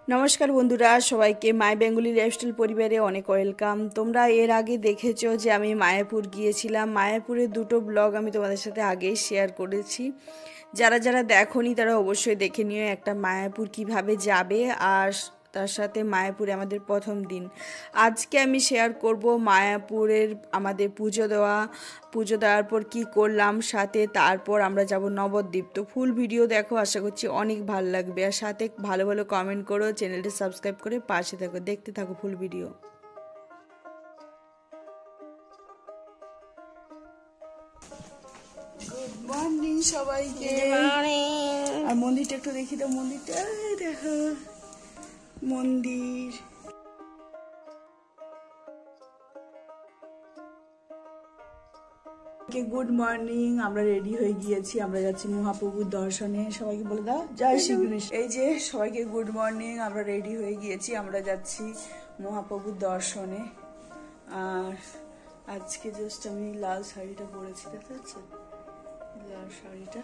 নমস্কার বন্ধুরা, সবাইকে মাই বেঙ্গলি লাইফস্টাইল পরিবারে অনেক ওয়েলকাম। তোমরা এর আগে দেখেছো যে আমি মায়াপুর গিয়েছিলাম। মায়াপুরের দুটো ব্লগ আমি তোমাদের সাথে আগেই শেয়ার করেছি। যারা যারা দেখোনি তারা অবশ্যই দেখে নিও একটা মায়াপুর কিভাবে যাবে, আর তার সাথে মায়াপুরে আমাদের প্রথম দিন। আজকে আমি শেয়ার করব মায়াপুরের আমাদের পুজো দেওয়ার পর কী করলাম, সাথে তারপর আমরা যাব নবদ্বীপ। তো ফুল ভিডিও দেখো, আশা করছি অনেক ভালো লাগবে। আর সাথে ভালো ভালো কমেন্ট করো, চ্যানেলটা সাবস্ক্রাইব করে পাশে থাকো, দেখতে থাকো ফুল ভিডিও। গুড মর্নিং সবাইকে। আর মন্দিরটা একটু দেখি তো, মন্দিরটা দেখো, মন্দির। গুড মর্নিং, আমরা রেডি হয়ে গিয়েছি, আমরা যাচ্ছি মহাপ্রভুর দর্শনে। সবাইকে বলে দাও জয় শ্রীকৃষ্ণ। এই যে সবাইকে গুড মর্নিং, আমরা রেডি হয়ে গিয়েছি, আমরা যাচ্ছি মহাপ্রভুর দর্শনে। আর আজকে জাস্ট আমি লাল শাড়িটা পরেছি, দেখা যাচ্ছে লাল শাড়িটা।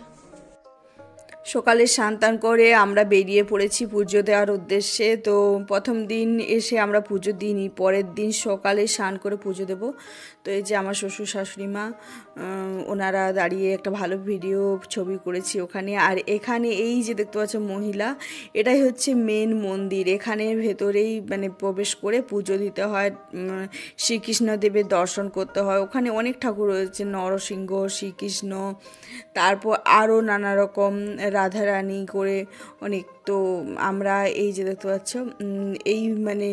সকালে স্নান করে আমরা বেরিয়ে পড়েছি পুজো দেওয়ার উদ্দেশ্যে। তো প্রথম দিন এসে আমরা পুজো দিইনি, পরের দিন সকালে স্নান করে পুজো দেব। তো এই যে আমার শ্বশুর শাশুড়ি মা, ওনারা দাঁড়িয়ে একটা ভালো ভিডিও ছবি করেছি ওখানে। আর এখানে এই যে দেখতে পাচ্ছ মহিলা, এটাই হচ্ছে মেন মন্দির। এখানে ভেতরেই মানে প্রবেশ করে পুজো দিতে হয়, শ্রীকৃষ্ণদেবের দর্শন করতে হয়। ওখানে অনেক ঠাকুর রয়েছে, নরসিংহ, শ্রীকৃষ্ণ, তারপর আরও নানা রকম রাধারানী করে অনেক। তো আমরা এই যে দেখতে পাচ্ছ এই মানে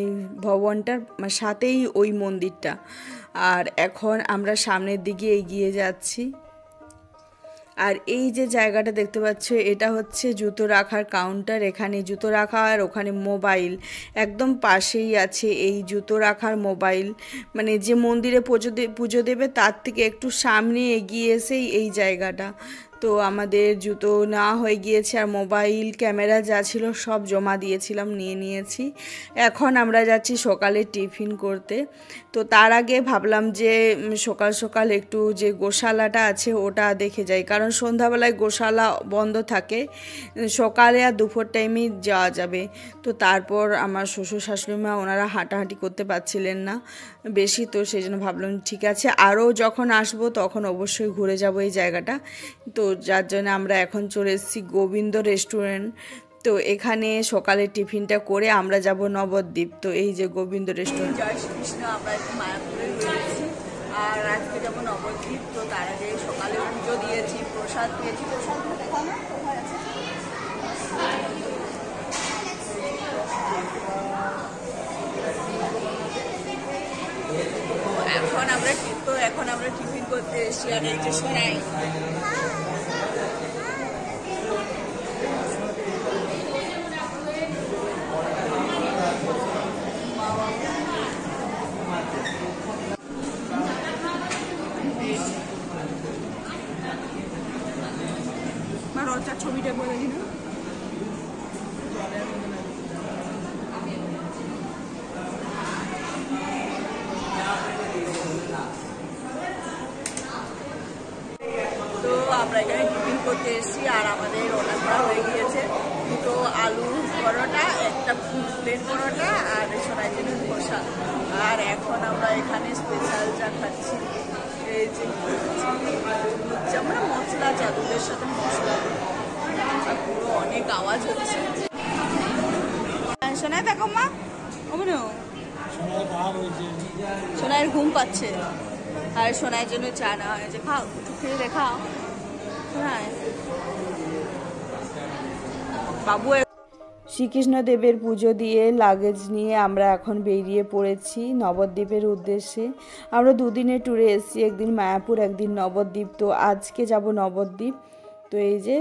ভবনটার সাথেই ওই মন্দিরটা। আর এখন আমরা সামনের দিকে এগিয়ে যাচ্ছি। আর এই যে জায়গাটা দেখতে পাচ্ছ, এটা হচ্ছে জুতো রাখার কাউন্টার। এখানে জুতো রাখা আর ওখানে মোবাইল একদম পাশেই আছে। এই জুতো রাখার মোবাইল মানে যে মন্দিরে পুজো দেবে তার থেকে একটু সামনে এগিয়ে এসেই এই জায়গাটা। তো আমাদের জুতো নেওয়া হয়ে গিয়েছে, আর মোবাইল ক্যামেরা যা ছিল সব জমা দিয়েছিলাম, নিয়ে নিয়েছি। এখন আমরা যাচ্ছি সকালে টিফিন করতে। তো তার আগে ভাবলাম যে সকাল সকাল একটু যে গোশালাটা আছে ওটা দেখে যাই, কারণ সন্ধ্যাবেলায় গোশালা বন্ধ থাকে, সকালে আর দুপুর টাইমেই যাওয়া যাবে। তো তারপর আমার শ্বশুর শাশুড়ি মা ওনারা হাঁটাহাঁটি করতে পারছিলেন না বেশি, তো সেই জন্য ভাবলাম ঠিক আছে আরও যখন আসবো তখন অবশ্যই ঘুরে যাব এই জায়গাটা। তো যার জন্য আমরা এখন চলে এসেছি গোবিন্দ রেস্টুরেন্ট। তো এখানে সকালে টিফিনটা করে আমরা যাব নবদ্বীপ। তো এই যে গোবিন্দ রেস্টুরেন্ট। জয় শ্রীকৃষ্ণ, আমরা একটু মায়াপুরে রয়েছি আর আজকে যাবো নবদ্বীপ। তো তার আগে সকালে পুজো দিয়েছি, প্রসাদ পেয়েছি। প্রসাদ এখন আমরা টিফিন করতে এসেছি। আর এই যে সোনাই, ছবিটা বলে দিন। তো আমরা এখানে টিফিন করতে এসেছি, আর আমাদের অর্ডার করা হয়ে গিয়েছে দুটো আলু পরোটা, একটা প্লেন পরোটা, আর সোনার জন্য ধোসা। আর এখন আমরা এখানে স্পেশাল চা খাচ্ছি। এই যে আমরা মশলা চা, দুধের সাথে মশলা, আর পুরো অনেক আওয়াজ হচ্ছে। সোনাই দেখো মা, সোনাইয়ের ঘুম পাচ্ছে, আর সোনাইয়ের জন্য চা নেওয়া হয়েছে। খাও, একটু খেয়ে দেখাও সোনাই। বাবু শ্রীকৃষ্ণদেবের পুজো দিয়ে লাগেজ নিয়ে আমরা এখন বেরিয়ে পড়েছি নবদ্বীপের উদ্দেশ্যে। আমরা দুদিনের ট্যুরে এসেছি, একদিন মায়াপুর একদিন নবদ্বীপ। তো আজকে যাব নবদ্বীপ। তো এই যে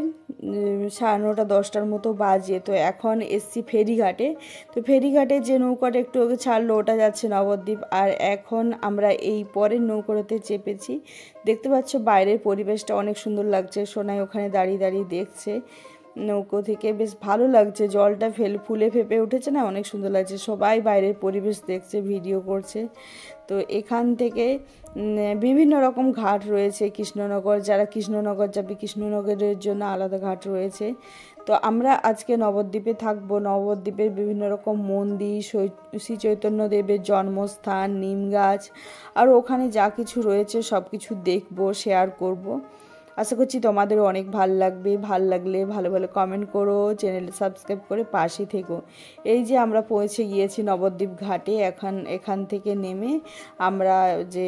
9:30 10টার মতো বাজে। তো এখন এসছি ফেরিঘাটে। তো ফেরিঘাটে যে নৌকাটা একটু আগে ছাড়লো ওটা যাচ্ছে নবদ্বীপ। আর এখন আমরা এই পরের নৌকাতে চেপেছি। দেখতে পাচ্ছ বাইরের পরিবেশটা অনেক সুন্দর লাগছে। সোনাই ওখানে দাঁড়িয়ে দাঁড়িয়ে দেখছে নৌকো থেকে, বেশ ভালো লাগছে। জলটা ফুলে ফেপে উঠেছে না, অনেক সুন্দর লাগছে। সবাই বাইরের পরিবেশ দেখছে, ভিডিও করছে। তো এখান থেকে বিভিন্ন রকম ঘাট রয়েছে। কৃষ্ণনগর, যারা কৃষ্ণনগর যাবে কৃষ্ণনগরের জন্য আলাদা ঘাট রয়েছে। তো আমরা আজকে নবদ্বীপে থাকবো। নবদ্বীপের বিভিন্ন রকম মন্দির, শ্রী চৈতন্যদেবের জন্মস্থান, নিম গাছ, আর ওখানে যা কিছু রয়েছে সব কিছু দেখবো, শেয়ার করব। আশা করছি তোমাদেরও অনেক ভালো লাগবে। ভালো লাগলে ভালো ভালো কমেন্ট করো, চ্যানেল সাবস্ক্রাইব করে পাশে থেকো। এই যে আমরা পৌঁছে গিয়েছি নবদ্বীপ ঘাটে। এখান থেকে নেমে আমরা যে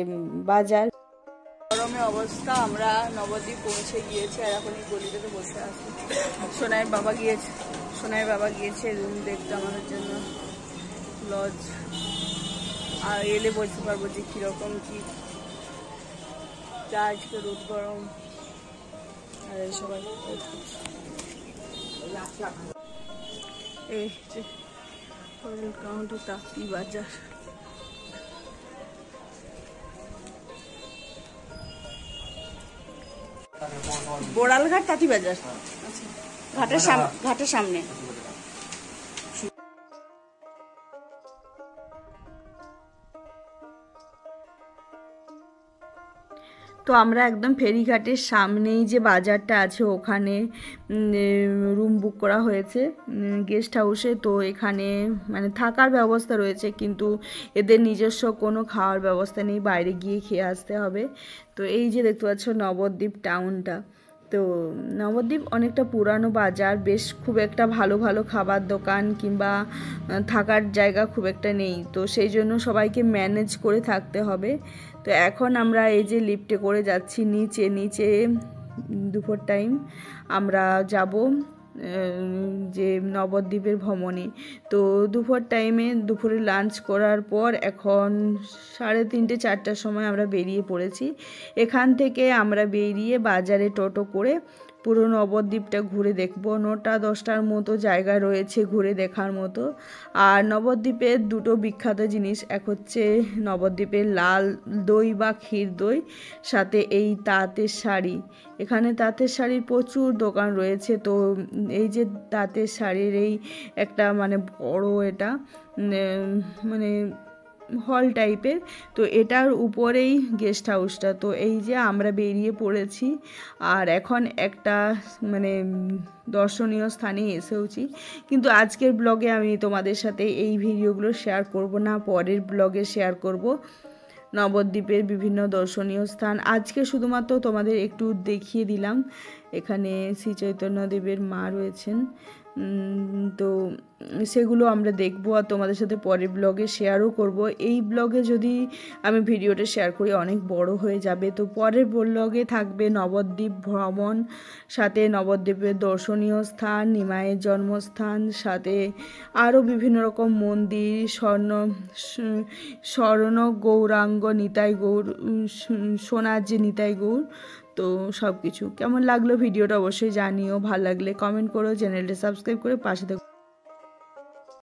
বাজার, গরমের অবস্থা, আমরা নবদ্বীপ পৌঁছে গিয়েছি আর এখন এই গলিটাতে বসে আছি। সোনাইয়ের বাবা গিয়েছে রুম দেখতে আমাদের জন্য, লজ। আর এলে বলতে পারবো যে কীরকম কি আজকে রোদ গরম। আর এই সবাই এই যে কাউন্টার তাঁতি বাজার। বোড়ালঘাট তাঁতি বাজার, ঘাটের সামনে। তো আমরা একদম ফেরিঘাটের সামনেই যে বাজারটা আছে ওখানে রুম বুক করা হয়েছে গেস্ট হাউসে। তো এখানে মানে থাকার ব্যবস্থা রয়েছে, কিন্তু এদের নিজস্ব কোনো খাওয়ার ব্যবস্থা নেই, বাইরে গিয়ে খেয়ে আসতে হবে। তো এই যে দেখতে পাচ্ছ নবদ্বীপ টাউনটা। তো নবদ্বীপ অনেকটা পুরানো বাজার, বেশ খুব একটা ভালো ভালো খাবার দোকান কিংবা থাকার জায়গা খুব একটা নেই। তো সেই জন্য সবাইকে ম্যানেজ করে থাকতে হবে। তো এখন আমরা এই যে লিফটে করে যাচ্ছি নিচে দুপুর টাইম আমরা যাব যে নবদ্বীপের ভ্রমণে। তো দুপুরে লাঞ্চ করার পর এখন 3:30 4টার সময় আমরা বেরিয়ে পড়েছি। এখান থেকে আমরা বেরিয়ে বাজারে টোটো করে পুরো নবদ্বীপটা ঘুরে দেখবো। 9টা-10টার মতো জায়গা রয়েছে ঘুরে দেখার মতো। আর নবদ্বীপের দুটো বিখ্যাত জিনিস, এক হচ্ছে নবদ্বীপের লাল দই বা ক্ষীর দই, সাথে এই তাঁতের শাড়ি। এখানে তাঁতের শাড়ির প্রচুর দোকান রয়েছে। তো এই যে তাঁতের শাড়ির এই একটা মানে বড় এটা মানে হল টাইপের, তো এটার উপরেই গেস্ট হাউসটা। তো এই যে আমরা বেরিয়ে পড়েছি আর এখন একটা মানে দর্শনীয় স্থানে এসেওছি। কিন্তু আজকের ব্লগে আমি তোমাদের সাথে এই ভিডিওগুলো শেয়ার করব না, পরের ব্লগে শেয়ার করব নবদ্বীপের বিভিন্ন দর্শনীয় স্থান। আজকে শুধুমাত্র তোমাদের একটু দেখিয়ে দিলাম। এখানে শ্রী চৈতন্যদেবের মা রয়েছেন, তো সেগুলো আমরা দেখবো আর তোমাদের সাথে পরের ব্লগে শেয়ারও করব। এই ব্লগে যদি আমি ভিডিওটা শেয়ার করি অনেক বড় হয়ে যাবে। তো পরের ব্লগে থাকবে নবদ্বীপ ভ্রমণ, সাথে নবদ্বীপের দর্শনীয় স্থান, নিমাইয়ের জন্মস্থান, সাথে আরও বিভিন্ন রকম মন্দির, স্বর্ণ গৌরাঙ্গ নিতাই গৌর, সোনার যে নিতাই গৌর। তো সব কিছু কেমন লাগলো ভিডিওটা অবশ্যই জানিও। ভালো লাগলে কমেন্ট করো, চ্যানেলটা সাবস্ক্রাইব করে পাশে থাকো।